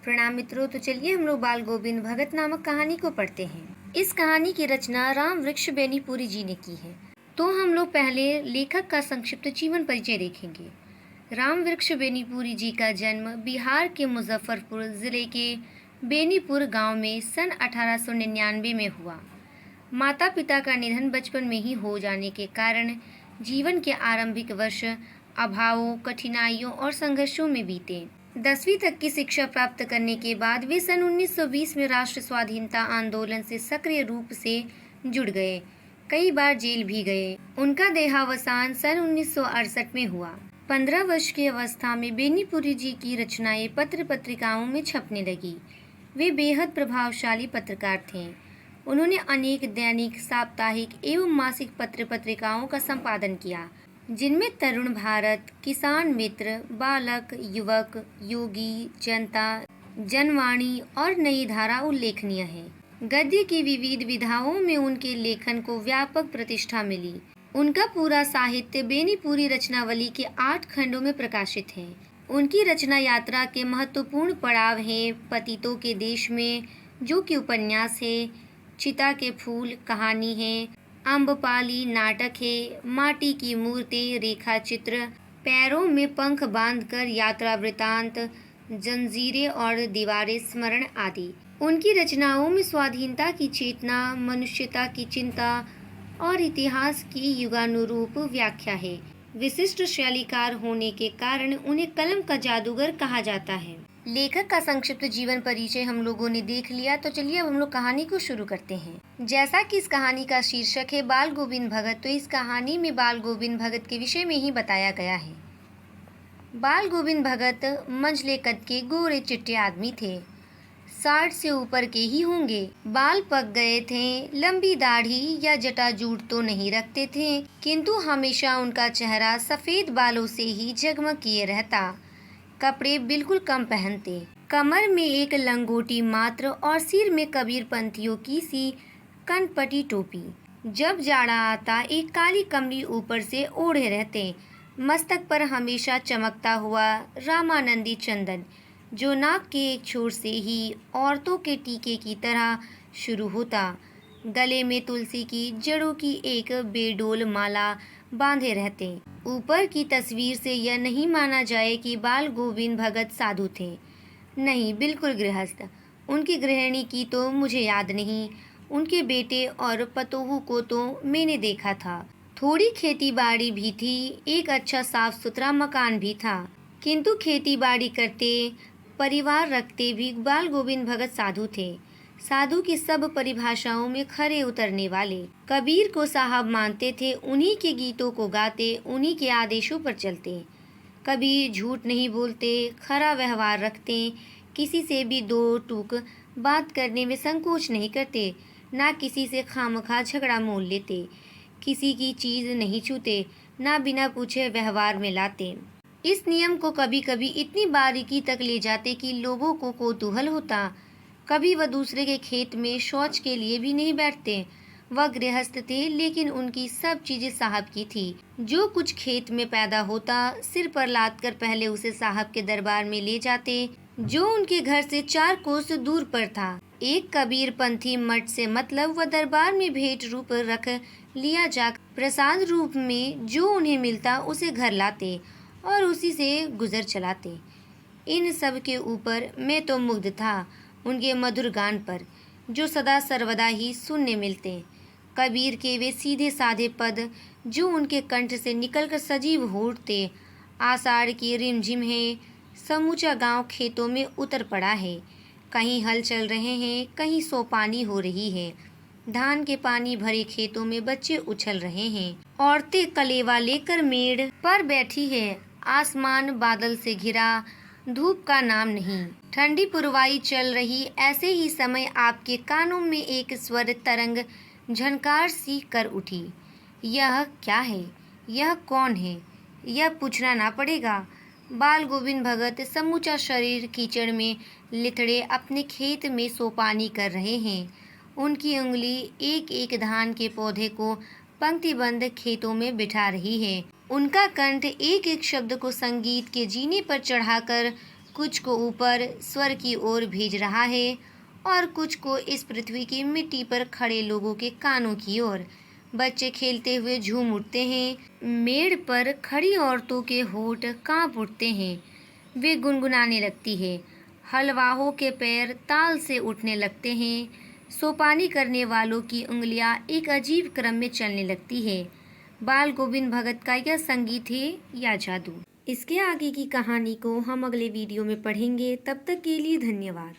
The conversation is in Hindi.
प्रणाम मित्रों। तो चलिए हम लोग बाल गोविंद भगत नामक कहानी को पढ़ते हैं। इस कहानी की रचना राम वृक्ष बेनीपुरी जी ने की है। तो हम लोग पहले लेखक का संक्षिप्त जीवन परिचय देखेंगे। राम वृक्ष बेनीपुरी जी का जन्म बिहार के मुजफ्फरपुर जिले के बेनीपुर गांव में सन 1899 में हुआ। माता पिता का निधन बचपन में ही हो जाने के कारण जीवन के आरंभिक वर्ष अभावों, कठिनाइयों और संघर्षों में बीते। 10वीं तक की शिक्षा प्राप्त करने के बाद वे सन 1920 में राष्ट्र स्वाधीनता आंदोलन से सक्रिय रूप से जुड़ गए। कई बार जेल भी गए। उनका देहावसान सन 1968 में हुआ। 15 वर्ष की अवस्था में बेनीपुरी जी की रचनाएं पत्र पत्रिकाओं में छपने लगी। वे बेहद प्रभावशाली पत्रकार थे। उन्होंने अनेक दैनिक, साप्ताहिक एवं मासिक पत्र पत्रिकाओं का संपादन किया, जिनमें तरुण भारत, किसान मित्र, बालक, युवक, योगी, जनता, जनवाणी और नई धारा उल्लेखनीय है। गद्य की विविध विधाओं में उनके लेखन को व्यापक प्रतिष्ठा मिली। उनका पूरा साहित्य बेनीपुरी रचनावली के 8 खंडों में प्रकाशित है। उनकी रचना यात्रा के महत्वपूर्ण पड़ाव हैं पतितों के देश में, जो कि उपन्यास है, चिता के फूल कहानी है, अम्बपाली नाटक है, माटी की मूर्ति रेखा चित्र, पैरों में पंख बांधकर यात्रा वृतांत, जंजीरें और दीवारें स्मरण आदि। उनकी रचनाओं में स्वाधीनता की चेतना, मनुष्यता की चिंता और इतिहास की युगानुरूप व्याख्या है। विशिष्ट शैलीकार होने के कारण उन्हें कलम का जादूगर कहा जाता है। लेखक का संक्षिप्त जीवन परिचय हम लोगों ने देख लिया। तो चलिए अब हम लोग कहानी को शुरू करते हैं। जैसा कि इस कहानी का शीर्षक है बाल गोविंद भगत, तो इस कहानी में बाल गोविंद भगत के विषय में ही बताया गया है। बाल गोविंद भगत मंझले कद के गोरे चिट्टे आदमी थे। 60 से ऊपर के ही होंगे। बाल पक गए थे। लंबी दाढ़ी या जटाजूट तो नहीं रखते थे, किंतु हमेशा उनका चेहरा सफेद बालों से ही जगमग किए रहता। कपड़े बिल्कुल कम पहनते। कमर में एक लंगोटी मात्र और सिर में कबीर पंथियों की सी कनपटी टोपी। जब जाड़ा आता एक काली कमली ऊपर से ओढ़े रहते। मस्तक पर हमेशा चमकता हुआ रामानंदी चंदन, जो नाक के एक छोर से ही औरतों के टीके की तरह शुरू होता। गले में तुलसी की जड़ों की एक बेडोल माला बांधे रहते। ऊपर की तस्वीर से यह नहीं माना जाए कि बाल गोविंद भगत साधु थे। नहीं, बिल्कुल गृहस्थ। उनकी गृहिणी की तो मुझे याद नहीं। उनके बेटे और पतोहू को तो मैंने देखा था। थोड़ी खेती बाड़ी भी थी। एक अच्छा साफ सुथरा मकान भी था। किंतु खेती बाड़ी करते, परिवार रखते भी बाल गोविंद भगत साधु थे। साधु की सब परिभाषाओं में खरे उतरने वाले। कबीर को साहब मानते थे। उन्हीं के गीतों को गाते, उन्हीं के आदेशों पर चलते। कबीर झूठ नहीं बोलते, खरा व्यवहार रखते। किसी से भी दो टूक बात करने में संकोच नहीं करते। ना किसी से खामखा झगड़ा मोल लेते। किसी की चीज नहीं छूते, ना बिना पूछे व्यवहार में लाते। इस नियम को कभी कभी इतनी बारीकी तक ले जाते कि लोगों को कौतूहल होता। कभी वह दूसरे के खेत में शौच के लिए भी नहीं बैठते। वह गृहस्थ थे, लेकिन उनकी सब चीजें साहब की थी। जो कुछ खेत में पैदा होता, सिर पर लाद कर पहले उसे साहब के दरबार में ले जाते, जो उनके घर से 4 कोस दूर पर था। एक कबीर पंथी मठ से मतलब वह दरबार में भेंट रूप रख लिया जाकर प्रसाद रूप में जो उन्हें मिलता उसे घर लाते और उसी से गुजर चलाते। इन सब के ऊपर मैं तो मुग्ध था, उनके मधुर गान पर, जो सदा सर्वदा ही सुनने मिलते। कबीर के वे सीधे साधे पद जो उनके कंठ से निकलकर सजीव हो उठते। आषाढ़ की रिमझिम है, समूचा गांव खेतों में उतर पड़ा है। कहीं हल चल रहे हैं, कहीं सोपानी हो रही है। धान के पानी भरे खेतों में बच्चे उछल रहे हैं। औरतें कलेवा लेकर मेड़ पर बैठी है। आसमान बादल से घिरा, धूप का नाम नहीं। ठंडी पुरवाई चल रही। ऐसे ही समय आपके कानों में एक स्वर तरंग झनकार सी कर उठी। यह क्या है? यह कौन है? यह पूछना ना पड़ेगा। बाल गोविंद भगत समूचा शरीर कीचड़ में लिथड़े अपने खेत में सोपानी कर रहे हैं। उनकी उंगली एक एक धान के पौधे को पंक्तिबंद खेतों में बिठा रही है। उनका कंठ एक एक शब्द को संगीत के जीने पर चढ़ाकर कुछ को ऊपर स्वर्ग की ओर भेज रहा है और कुछ को इस पृथ्वी की मिट्टी पर खड़े लोगों के कानों की ओर। बच्चे खेलते हुए झूम उठते हैं। मेड़ पर खड़ी औरतों के होंठ कांप उठते हैं। वे गुनगुनाने लगती है। हलवाहों के पैर ताल से उठने लगते हैं। सोपानी करने वालों की उंगलियां एक अजीब क्रम में चलने लगती है। बाल गोविंद भगत का यह संगीत है या जादू। इसके आगे की कहानी को हम अगले वीडियो में पढ़ेंगे। तब तक के लिए धन्यवाद।